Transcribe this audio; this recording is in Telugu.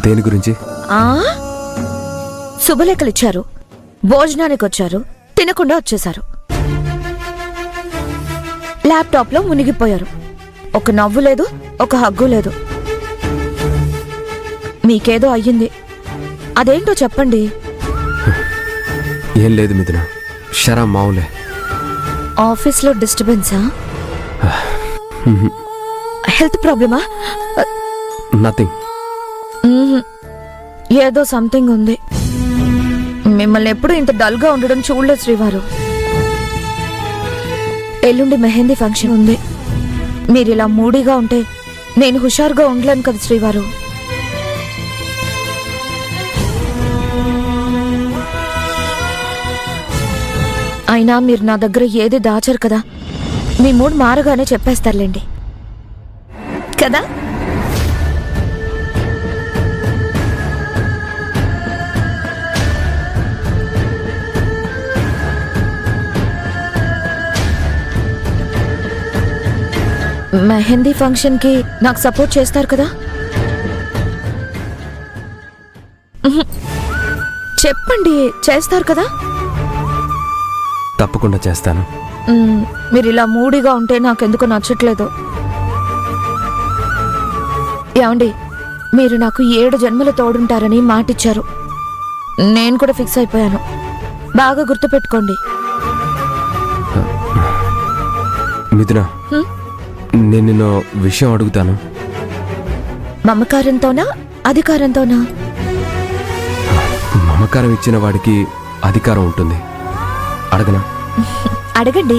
దేని గురించి? శుభలేఖలు ఇచ్చారు, భోజనానికి వచ్చారు, తినకుండా వచ్చేశారు. ల్యాప్టాప్లో మునిగిపోయారు. ఒక నవ్వు లేదు, ఒక హగ్గు లేదు. మీకేదో అయ్యింది, అదేంటో చెప్పండి. ఏం లేదు మిథున, షరా మావులే. ఆఫీస్లో డిస్టర్బెన్సా? హెల్త్ ప్రాబ్లమా? నథింగ్. ఏదో సంథింగ్ ఉంది. మిమ్మల్ని ఎప్పుడు ఇంత డల్గా ఉండడం చూడలేదు శ్రీవారు. ఎల్లుండి మెహందీ ఫంక్షన్ ఉంది. మీరు ఇలా మూడీగా ఉంటే నేను హుషారుగా ఉండలేను కదా శ్రీవారు. అయినా మీరు నా దగ్గర ఏది దాచారు కదా, మీ మూడు మారగానే చెప్పేస్తారులేండి కదా. మెహందీ ఫంక్షన్కి నాకు సపోర్ట్ చేస్తారు కదా? చెప్పండి, చేస్తారు కదా? తప్పకుండా చేస్తాను. మీరు ఇలా మూడీగా ఉంటే నాకెందుకు నచ్చట్లేదు. ఏమండి, మీరు నాకు 7 జన్మలు తోడుంటారని మాటిచ్చారు. నేను కూడా ఫిక్స్ అయిపోయాను. బాగా గుర్తుపెట్టుకోండి. మిథున, నేను నిన్ను విషయం అడుగుతాను. మమకారంతోనా అధికారంతోనా? మమకారం ఇచ్చిన వాడికి అధికారం ఉంటుంది. అడగనా? అడగండి.